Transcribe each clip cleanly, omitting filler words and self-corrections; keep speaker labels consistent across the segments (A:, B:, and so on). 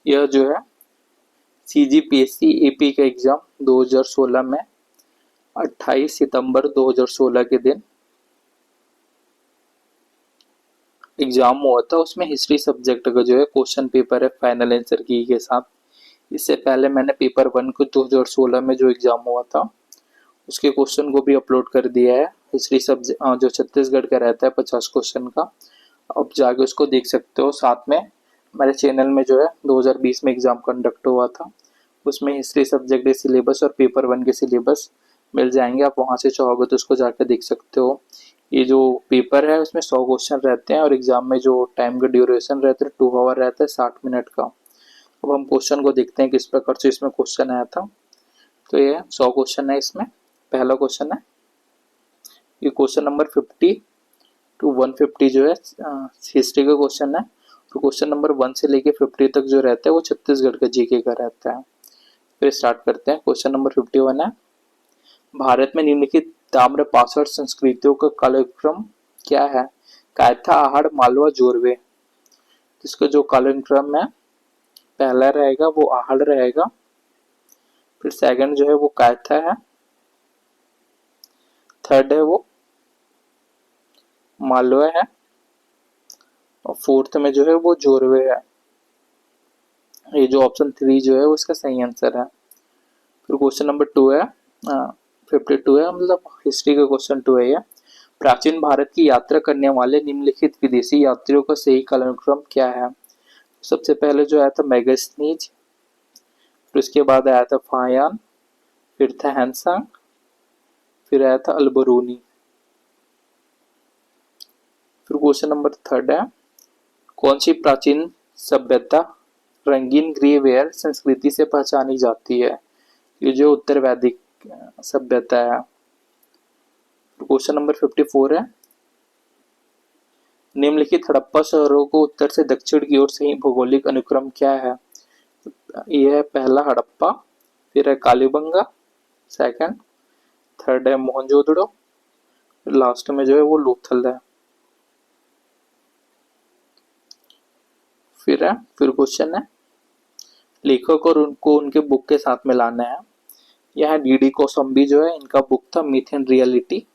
A: यह जो है CGPSC AP का एग्जाम 2016 में 28 सितंबर 2016 के दिन एग्जाम हुआ था। उसमें हिस्ट्री सब्जेक्ट का जो है क्वेश्चन पेपर है फाइनल आंसर की के साथ। इससे पहले मैंने पेपर 1 को 2016 में जो एग्जाम हुआ था उसके क्वेश्चन को भी अपलोड कर दिया है। हिस्ट्री सब्जेक्ट जो छत्तीसगढ़ का रहता है 50 क्वेश्चन का, अब जाके उसको देख सकते हो। साथ में मेरे चैनल में जो है 2020 में एग्जाम कंडक्ट हुआ था, उसमें हिस्ट्री सब्जेक्ट के सिलेबस और पेपर 1 के सिलेबस मिल जाएंगे। आप वहाँ से चाहोगे तो उसको जाकर देख सकते हो। ये जो पेपर है उसमें 100 क्वेश्चन रहते हैं और एग्जाम में जो टाइम का ड्यूरेशन रहता है 2 आवर रहता है 60 मिनट का। अब हम क्वेश्चन को देखते हैं किस प्रकार से इसमें क्वेश्चन आया था। तो ये 100 क्वेश्चन है इसमें। पहला क्वेश्चन है, ये क्वेश्चन नंबर 50 टू 150 जो है हिस्ट्री का क्वेश्चन है। तो क्वेश्चन नंबर 1 से लेके 50 तक जो रहता है वो छत्तीसगढ़ का जीके का रहता है। फिर स्टार्ट करते हैं। क्वेश्चन नंबर 51 है, भारत में निम्नलिखित ताम्र पाषाण संस्कृतियों का कालक्रम क्या है? कायथा, आहड़, मालवा, जोरवे। इसका जो कालक्रम है पहला रहेगा वो आहड़ रहेगा, फिर सेकंड जो है वो कायथा है, थर्ड है वो मालवा है और फोर्थ में जो है वो जोरवे है। ये जो ऑप्शन 3 जो है वो इसका सही आंसर है। फिर क्वेश्चन नंबर 2 है 52 है, मतलब हिस्ट्री का क्वेश्चन 2 है ये। प्राचीन भारत की यात्रा करने वाले निम्नलिखित विदेशी यात्रियों का सही कालक्रम क्या है? सबसे पहले जो आया था मैगस्थनीज, फिर उसके बाद आया था फायान, फिर था हैंसांग, फिर आया था अलबरूनी। फिर क्वेश्चन नंबर 3 है, कौन सी प्राचीन सभ्यता रंगीन ग्रेवेयर संस्कृति से पहचानी जाती है? ये जो उत्तर वैदिक सभ्यता है। क्वेश्चन नंबर 54 है, निम्नलिखित हड़प्पा शहरों को उत्तर से दक्षिण की ओर सही भौगोलिक अनुक्रम क्या है? यह है पहला हड़प्पा, फिर है कालीबंगा सेकंड, थर्ड है मोहनजोदड़ो, लास्ट में जो है वो लोथल है। फिर क्वेश्चन है, लेखक और उनको उनके बुक के साथ में लाना है। यह DD कौसम्बी जो है इनका बुक था myth and reality.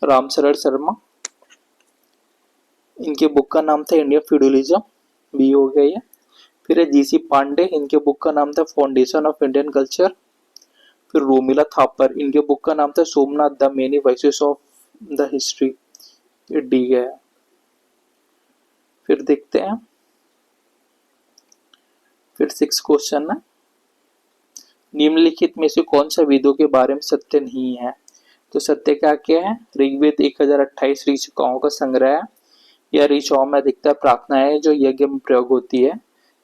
A: Ramsharan Sharma, इनके बुक का नाम था इंडियन फ्यूडलिज्म, बी हो गया ये। फिर है GC पांडे, इनके बुक का नाम था फाउंडेशन ऑफ इंडियन कल्चर। फिर रोमिला थापर, इनके बुक का नाम था Somnath the many voices of the history, ये डी है। फिर देखते हैं, फिर 6 क्वेश्चन है, निम्नलिखित में से कौन सा वेदों के बारे में सत्य नहीं है? तो सत्य क्या है? ऋग्वेद 1028 ऋचाओं का संग्रह है। यह ऋचाओं में अधिकतर प्रार्थना है जो यज्ञ में प्रयोग होती है।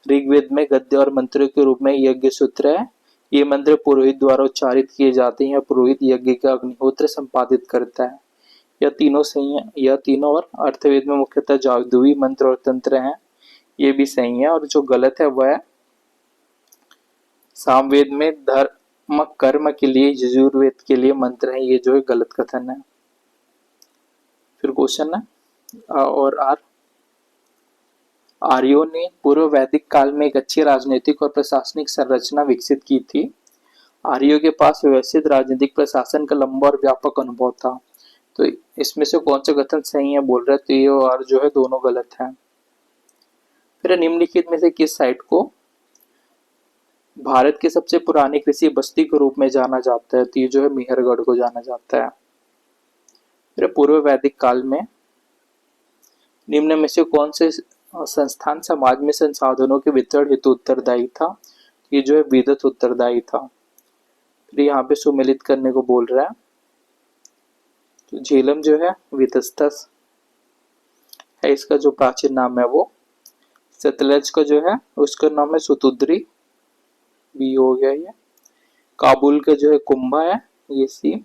A: ऋग्वेद में गद्य और मंत्र के रूप में यज्ञ सूत्र है। ये मंत्र पुरोहित द्वारा उच्चारित किए जाते हैं। पुरोहित यज्ञ का अग्निहोत्र संपादित करता है। यह तीनों सही है, यह तीनों। और अर्थवेद में मुख्यतः जादुई मंत्र और तंत्र हैं, ये भी सही है। और जो गलत है वह है सामवेद में धर्म कर्म के लिए यजुर्वेद के लिए मंत्र है, ये जो है गलत कथन है। फिर क्वेश्चन है और आर्यों ने पूर्व वैदिक काल में एक अच्छी राजनीतिक और प्रशासनिक संरचना विकसित की थी। आर्यों के पास व्यवस्थित राजनीतिक प्रशासन का लंबा और व्यापक अनुभव था। तो इसमें से कौन सा कथन सही है बोल रहे, तो ये और जो है दोनों गलत है। फिर निम्नलिखित में से किस साइट को भारत की सबसे पुरानी कृषि बस्ती के रूप में जाना जाता है? तो ये जो है मेहरगढ़ को जाना जाता है। फिर पूर्व वैदिक काल में निम्न में से कौन से संस्थान समाज में संसाधनों के वितरण हेतु उत्तरदायी था? ये जो है विदत उत्तरदायी था। फिर यहाँ पे सुमेलित करने को बोल रहा है, तो झेलम जो है वितस्तस है, इसका जो प्राचीन नाम है वो। सतलज का जो है उसका नाम है सुतुद्री, बी हो गया ये। काबुल का जो है कुंभा है, ये सी।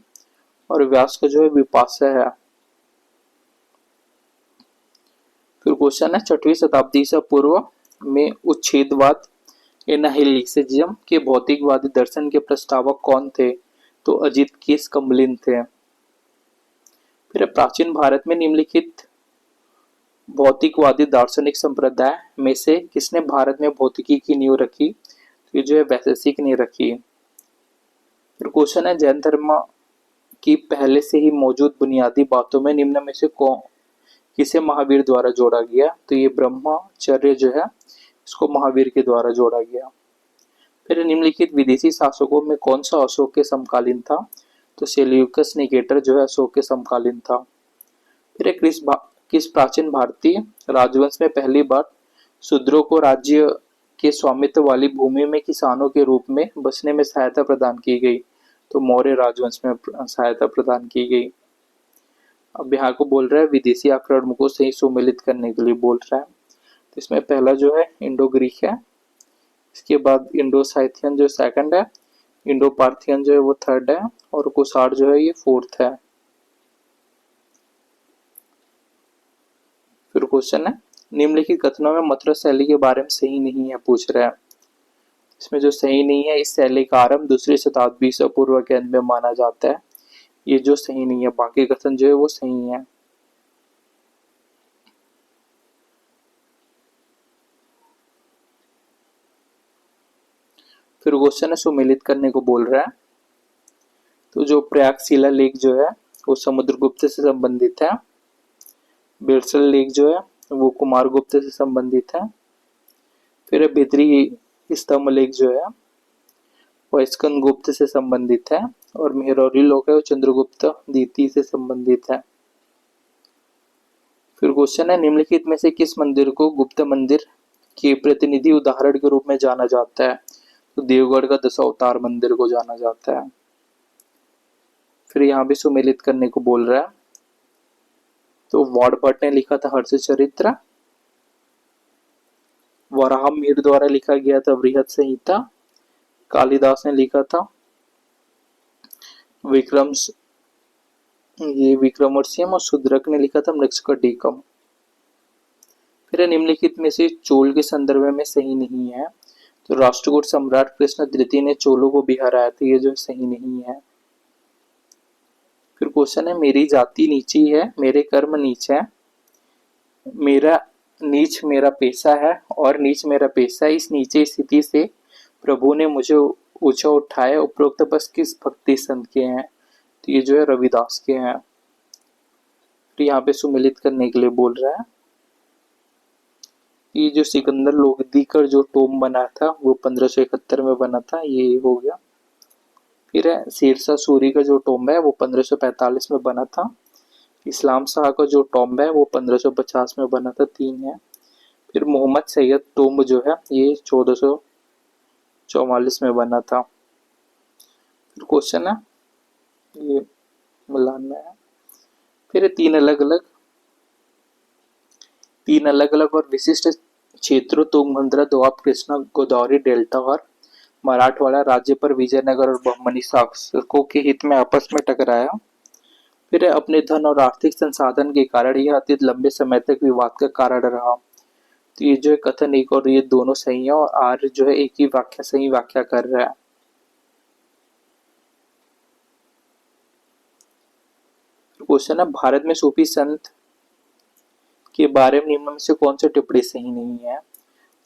A: और व्यास का जो है विपाशा है। फिर क्वेश्चन है, 6वीं शताब्दी से पूर्व में उच्छेदवाद एनाहिलिसिज्म के भौतिकवादी दर्शन के प्रस्तावक कौन थे? तो अजित केस कमलिन थे। फिर प्राचीन भारत में निम्नलिखित भौतिकवादी दार्शनिक संप्रदाय में से किसने भारत में भौतिकी की नींव रखी? तो ये जो है वैशेषिक ने रखी। फिर क्वेश्चन है, जैन धर्म की पहले से ही मौजूद बुनियादी बातों में निम्न में से कौन किसे महावीर द्वारा जोड़ा गया? तो ये ब्रह्मचर्य जो है इसको महावीर के द्वारा जोड़ा गया। फिर निम्नलिखित विदेशी शासकों में कौन सा अशोक के समकालीन था? तो सेल्यूकस निकेटर जो है अशोक के समकालीन था। फिर किस प्राचीन भारतीय राजवंश में पहली बार शूद्रों को राज्य के स्वामित्व वाली भूमि में किसानों के रूप में बसने में सहायता प्रदान की गई? तो मौर्य राजवंश में सहायता प्रदान की गई। अब यहाँ को बोल रहा है विदेशी आक्रमण को सही सुमेलित करने के लिए बोल रहा है। तो इसमें पहला जो है इंडो ग्रीक है, इसके बाद इंडो साइथियन जो सेकंड है, इंडो पार्थियन जो है वो थर्ड है, और कुषाण जो है ये फोर्थ है। फिर क्वेश्चन है, निम्नलिखित कथनों में मथुरा शैली के बारे में सही नहीं है पूछ रहा है। इसमें जो सही नहीं है, इस शैली का आरंभ दूसरी शताब्दी ईसा पूर्व के अंत में माना जाता है, ये जो सही नहीं है। बाकी कथन जो है वो सही है। फिर क्वेश्चन है सुमेलित करने को बोल रहा है। तो जो प्रयाग शिला लेख जो है वो समुद्रगुप्त से संबंधित है। बिरसल लेख जो है वो कुमारगुप्त से संबंधित है। फिर भीतरी स्तंभ लेख जो है वो स्कंदगुप्त से संबंधित है, और मेहरौली लोक है वो चंद्रगुप्त द्वितीय से संबंधित है। फिर क्वेश्चन है, निम्नलिखित में से किस मंदिर को गुप्त मंदिर के प्रतिनिधि उदाहरण के रूप में जाना जाता है? तो देवगढ़ का दशावतार मंदिर को जाना जाता है। फिर यहाँ भी सुमेलित करने को बोल रहा है। तो वॉर्ड भट्ट ने लिखा था हर्षचरित्र, वराहमिहिर द्वारा लिखा गया था बृहद संहिता, कालिदास ने लिखा था विक्रमोर्वशीयम, और शूद्रक ने लिखा था मृच्छकटिकम। फिर निम्नलिखित में से चोल के संदर्भ में सही नहीं है। तो राष्ट्रकूट सम्राट कृष्ण द्वितीय ने चोलों को बिहार आया था, ये जो सही नहीं है। फिर क्वेश्चन है, मेरी जाति नीची है, मेरे कर्म नीच है, मेरा नीच मेरा पेशा है और नीच मेरा पेशा है, इस नीचे स्थिति से प्रभु ने मुझे ऊंचा उठाया, उपरोक्त बस किस भक्ति संत के हैं? तो ये जो है रविदास के हैं। तो यहाँ पे सुमिलित करने के लिए बोल रहा है। ये जो सिकंदर लोधी का जो टोम बना था वो 1571 में बना था, ये हो गया। फिर है शेरशाह सूरी का जो टोम्ब है वो 1545 में बना था। इस्लाम शाह का जो टोम्ब है वो 1550 में बना था, 3 है। फिर मोहम्मद सैयद टोम्ब जो है ये 1444 में बना था। फिर क्वेश्चन है ये मिलान में है। फिर तीन अलग अलग और विशिष्ट क्षेत्रों तुंगभद्रा, दोआब, कृष्णा, गोदावरी डेल्टा और मराठवाड़ा राज्य पर विजयनगर और बहमनी शासकों के हित में आपस में टकराया। फिर अपने धन और आर्थिक संसाधन के कारण यह अत्यंत लंबे समय तक विवाद का कारण रहा। तो ये जो है कथन एक और ये दोनों सही है, और आर्य जो है एक ही व्याख्या सही व्याख्या कर रहा है। क्वेश्चन है, भारत में सूफी संत के बारे में निम्न में से कौन सी टिप्पणी सही नहीं है?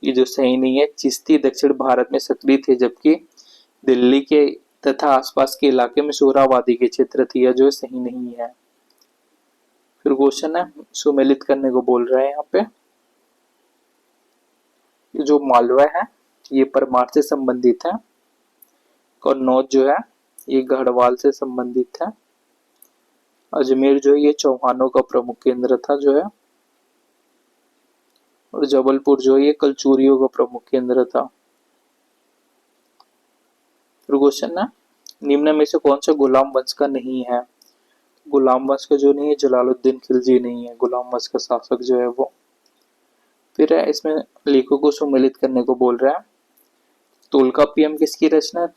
A: ये जो सही नहीं है, चिश्ती दक्षिण भारत में सक्रिय थे, जबकि दिल्ली के तथा आसपास के इलाके में सोहरावादी के क्षेत्र थे, यह जो सही नहीं है। फिर क्वेश्चन है सुमेलित करने को बोल रहे हैं यहाँ पे। जो मालवा है ये परमार से संबंधित है, कन्नौज जो है ये गढ़वाल से संबंधित है, अजमेर जो है ये चौहानों का प्रमुख केंद्र था जो है, और जबलपुर जो है ये कलचुरियों का प्रमुख केंद्र था। फिर क्वेश्चन है, निम्न में से कौन सा गुलाम वंश का नहीं है? गुलाम वंश का जो नहीं है जलालुद्दीन खिलजी नहीं है, गुलाम वंश का शासक जो है वो। फिर है इसमें लेखों को सुमेलित करने को बोल रहा है। तोलकाप्पियम किसकी रचना है?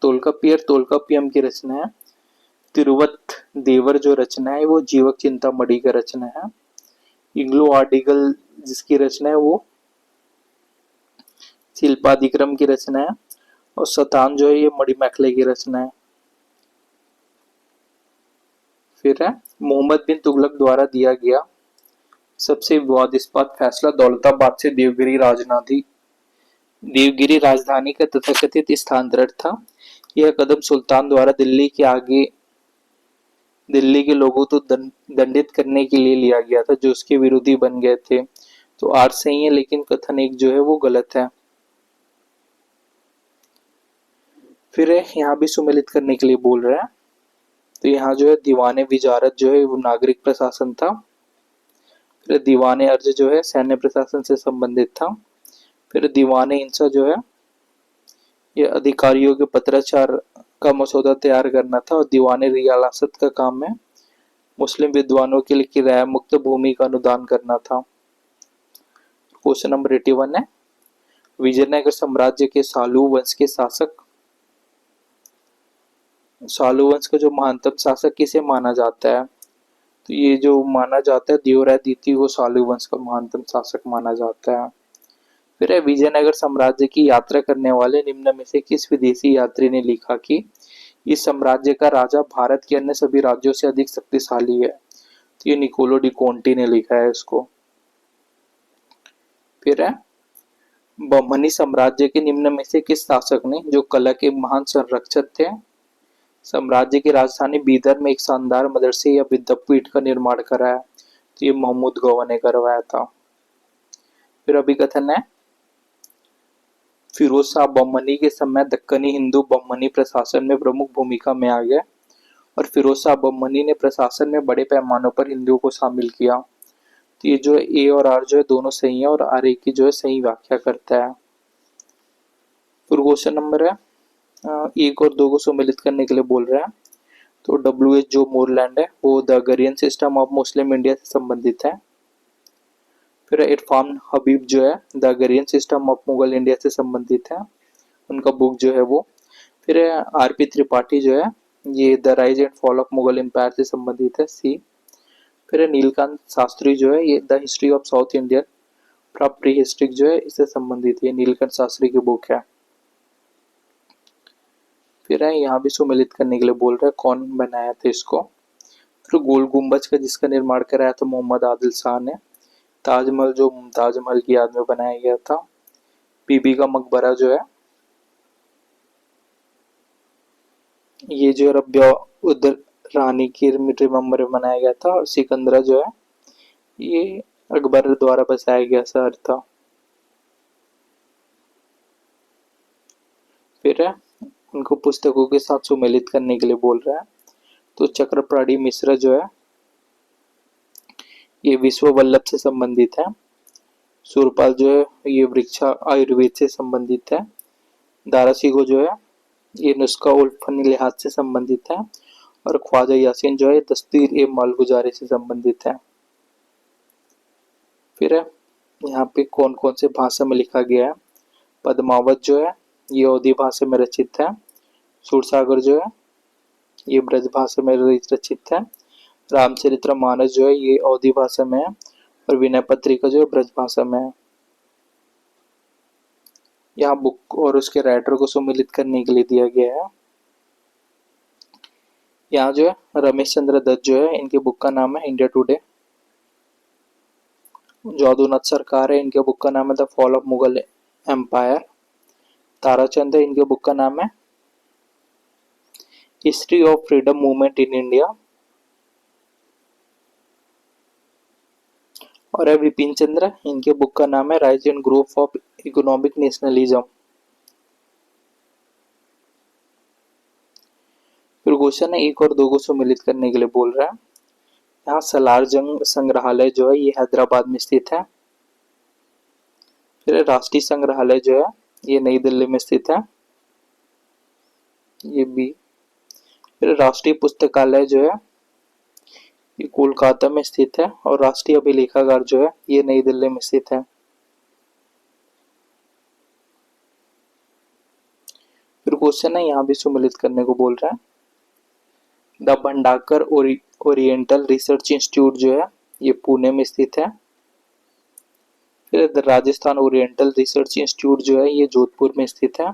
A: तोलकाप्पियम की रचना है। तिरुवत देवर जो रचना है वो जीवक चिंतामणि का रचना है। इंग्लो आर्टिकल जिसकी रचना है वो शिल्पादिक्रम की रचना है, और शतान जो है ये मणिमेखले की रचना है। फिर है मोहम्मद बिन तुगलक द्वारा दिया गया सबसे विवादास्पद फैसला दौलताबाद से देवगिरी राजधानी का तथाकथित स्थानांतरण था। यह कदम सुल्तान द्वारा दिल्ली के लोगों को दंडित करने के लिए लिया गया था, जो उसके विरोधी बन गए थे। तो आर सही है, लेकिन कथन एक जो है वो गलत है। फिर यहाँ भी सुमेलित करने के लिए बोल रहा है। तो यहाँ जो है दीवाने विजारत जो है वो नागरिक प्रशासन था। फिर दीवाने अर्ज जो है सैन्य प्रशासन से संबंधित था। फिर दीवाने इंसा जो है ये अधिकारियों के पत्राचार का मसौदा तैयार करना था। और दीवाने रियासत का काम है मुस्लिम विद्वानों के लिए किराया मुक्त भूमि का अनुदान करना था। क्वेश्चन नंबर 81 है, विजयनगर साम्राज्य के सालू वंश के शासक, सालू वंश का जो महानतम शासक किसे माना जाता है? तो ये जो माना जाता है देवराय द्वितीय को सालू वंश का महानतम शासक माना जाता है। फिर है, विजयनगर साम्राज्य की यात्रा करने वाले निम्न में से किस विदेशी यात्री ने लिखा कि इस साम्राज्य का राजा भारत के अन्य सभी राज्यों से अधिक शक्तिशाली है? तो ये निकोलो डी कोंटी ने लिखा है इसको। फिर है, बहमनी साम्राज्य के निम्न में से किस शासक ने, जो कला के महान संरक्षक थे, साम्राज्य की राजधानी बीदर में एक शानदार मदरसे या विद्यापीठ का निर्माण कराया? तो ये महमूद गौवा ने करवाया था। फिर अभी कथन है, फिरोज शाह बहमनी के समय दक्कनी हिंदू बहमनी प्रशासन में प्रमुख भूमिका में आ गया और फिरोज शाह बहमनी ने प्रशासन में बड़े पैमाने पर हिंदुओं को शामिल किया। तो ये जो है ए और आर जो है दोनों सही है और आर ए की जो है सही व्याख्या करता है। फिर क्वेश्चन नंबर है 1 और 2 को सम्मिलित करने के लिए बोल रहा है। तो डब्ल्यू एच जो मोरलैंड है वो the agrarian system of Muslim India से संबंधित है। फिर इरफान हबीब जो है the agrarian system of Mughal India से संबंधित है, उनका बुक जो है वो। फिर आर पी त्रिपाठी जो है ये the rise and fall of Mughal empire से संबंधित है, सी। फिर नीलकांत शास्त्री जो है ये the history of south Indian pre historic जो है इससे संबंधित है, नीलकंठ शास्त्री की बुक है। फिर है यहाँ भी सुमेलित करने के लिए बोल रहा है कौन बनाया था इसको। फिर गोल गुम्बज का जिसका निर्माण कराया था मोहम्मद आदिल शाह ने। ताजमहल जो मुमताज महल की याद में बनाया गया था। बीबी का मकबरा जो है ये जो रबिया उदर रानी की रिमेम्बर में बनाया गया था। और सिकंदरा जो है ये अकबर द्वारा बसाया गया शहर था। फिर है उनको पुस्तकों के साथ सुमेलित करने के लिए बोल रहा है। तो चक्रपाणी मिश्र जो है ये विश्व वल्लभ से संबंधित है। सुरपाल जो है ये वृक्षा आयुर्वेद से संबंधित है। दारासिगो जो है ये नुस्खा उल फनी लिहाज से संबंधित है। और ख्वाजा यासीन जो है दस्तूर ए मालगुजारी से संबंधित है। फिर है यहाँ पे कौन कौन से भाषा में लिखा गया है। पद्मावत जो है ये अवधी भाषा में रचित है। सूरसागर जो है ये ब्रज भाषा में रचित है। रामचरितमानस जो है ये अवधी भाषा में है। और विनय पत्रिका जो है ब्रज भाषा में है। यहाँ बुक और उसके राइटर को सम्मिलित करने के लिए दिया गया है। यहाँ जो है रमेश चंद्र दत्त जो है इनके बुक का नाम है इंडिया टुडे। जादूनाथ सरकार है इनके बुक का नाम है the fall of Mughal empire. Tarachand है इनके बुक का नाम है history of freedom movement in India. और है विपिन चंद्र इनके बुक का नाम है rise and growth of economic nationalism. फिर क्वेश्चन है 1 और 2 को सम्मिलित करने के लिए बोल रहा है। यहाँ सलार जंग संग्रहालय जो है ये हैदराबाद में स्थित है। फिर राष्ट्रीय संग्रहालय जो है ये नई दिल्ली में स्थित है, ये भी। फिर राष्ट्रीय पुस्तकालय जो है ये कोलकाता में स्थित है। और राष्ट्रीय अभिलेखागार जो है ये नई दिल्ली में स्थित है। फिर क्वेश्चन है यहाँ भी सम्मिलित करने को बोल रहा है। द भंडाकर ओरिएंटल रिसर्च इंस्टीट्यूट जो है ये पुणे में स्थित है। फिर the Rajasthan oriental research institute जो है ये जोधपुर में स्थित है।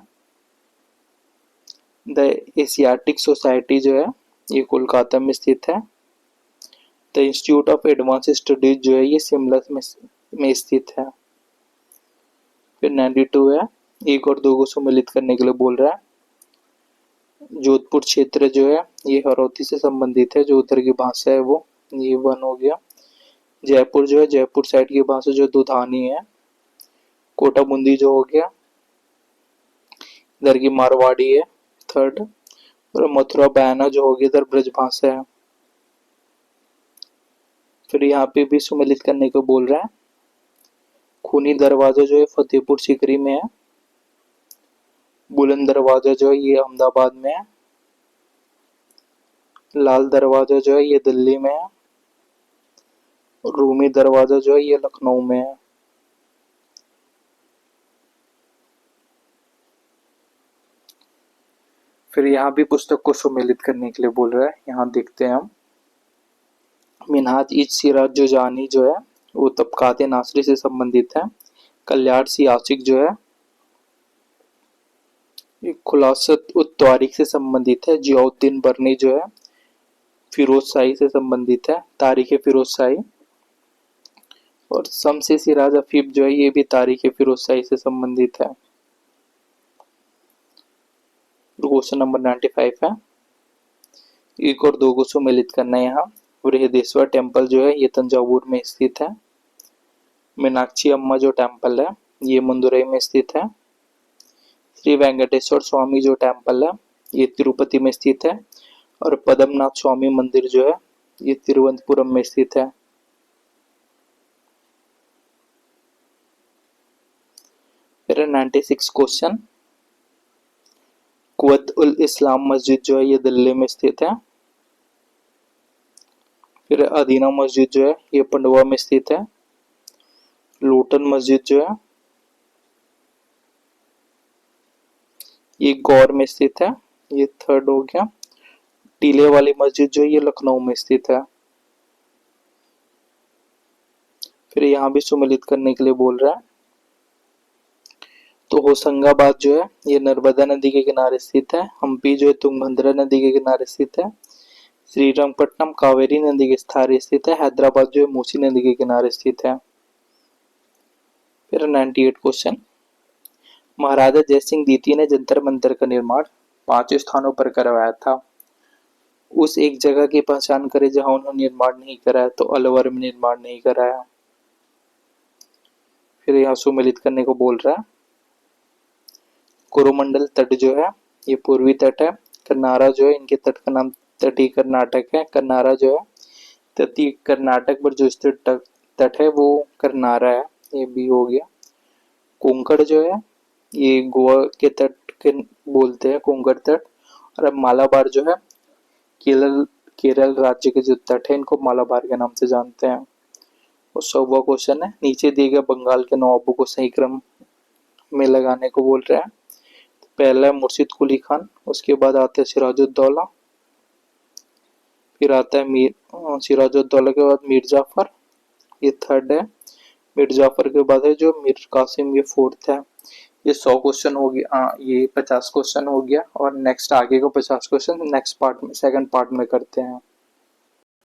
A: द एशियाटिक सोसाइटी जो है ये कोलकाता में स्थित है। The institute of advance studies जो है ये शिमला में स्थित है। फिर 92 है, एक और दो को सम्मिलित करने के लिए बोल रहा है। जोधपुर क्षेत्र जो है ये हरौती से संबंधित है, जो उधर की भाषा है वो, ये 1 हो गया। जयपुर जो है, जयपुर साइड की भाषा जो दुधानी है। कोटा बूंदी जो हो गया, इधर की मारवाड़ी है, 3rd। और मथुरा बयाना जो हो गया, इधर ब्रज भाषा है। फिर यहाँ पे भी सम्मिलित करने को बोल रहा है। खूनी दरवाजा जो है फतेहपुर सीकरी में है। बुलंद दरवाजा जो है ये अहमदाबाद में है। लाल दरवाजा जो है ये दिल्ली में है। रूमी दरवाजा जो है ये लखनऊ में है। फिर यहाँ भी पुस्तक को सम्मिलित करने के लिए बोल रहा है, यहाँ देखते हैं हम। मिनहाज इज सिराज जो जानी जो है वो तबकाते नासरी से संबंधित है। कल्याण सी आशिक जो है खुलासत उत तारीख से संबंधित है। जियाउद्दीन बरनी जो है फिरोज शाही से संबंधित है, तारीख फिरोज शाही। और शम्स-ए सिराज अफीफ जो है ये भी तारीख फिरोज शाही से संबंधित है। क्वेश्चन नंबर 95 है, एक और दो को सम्मिलित करना है यहाँ। बृहदेश्वर टेम्पल जो है ये तंजावुर में स्थित है। मीनाक्षी अम्मा जो टेम्पल है ये मदुरई में स्थित है। श्री वेंकटेश्वर स्वामी जो टेम्पल है ये तिरुपति में स्थित है। और पद्मनाथ स्वामी मंदिर जो है ये तिरुवनंतपुरम में स्थित है। फिर 96 क्वेश्चन, कुवैत उल इस्लाम मस्जिद जो है ये दिल्ली में स्थित है। फिर अदीना मस्जिद जो है ये पंडवा में स्थित है। लोटन मस्जिद जो है ये गौर में स्थित है, ये 3rd हो गया। टीले वाली मस्जिद जो है ये लखनऊ में स्थित है। फिर यहाँ भी सम्मिलित करने के लिए बोल रहा है। तो होशंगाबाद जो है ये नर्मदा नदी के किनारे स्थित है। हम्पी जो है तुंगभद्रा नदी के किनारे स्थित है। श्रीरंगपट्टनम कावेरी नदी के किनारे स्थित है। हैदराबाद जो है मूसी नदी के किनारे स्थित है। फिर 98 क्वेश्चन, महाराजा जयसिंह द्वितीय ने जंतर मंतर का निर्माण 5 स्थानों पर करवाया था। उस एक जगह की पहचान करें जहां उन्होंने निर्माण नहीं कराया, तो अलवर में निर्माण नहीं कराया। फिर यहाँ सम्मिलित करने को बोल रहा है। कोरोमंडल तट जो है ये पूर्वी तट है। कन्नारा जो है इनके तट का नाम तटीय कर्नाटक है। कन्नारा जो है तटीय कर्नाटक पर जो स्थित तट है वो करनारा है, ये भी हो गया। कोंकण जो है ये गोवा के तट के बोलते हैं, कोंकण तट। और अब मालाबार जो है केरल राज्य के जो तट है इनको मालाबार के नाम से जानते हैं। और 100वां क्वेश्चन है, नीचे दिए गए बंगाल के नवाबों को सही क्रम में लगाने को बोल रहा है। पहला है मुर्शिद कुली खान, उसके बाद आता है सिराजुद्दौला, फिर आता है सिराजुद्दौला के बाद मीर जाफर, ये 3rd है। मीर जाफर के बाद है जो मीर कासिम, ये 4th है। ये 100 क्वेश्चन हो गया, ये 50 क्वेश्चन हो गया। और नेक्स्ट आगे को 50 क्वेश्चन नेक्स्ट पार्ट में, सेकंड पार्ट में करते हैं।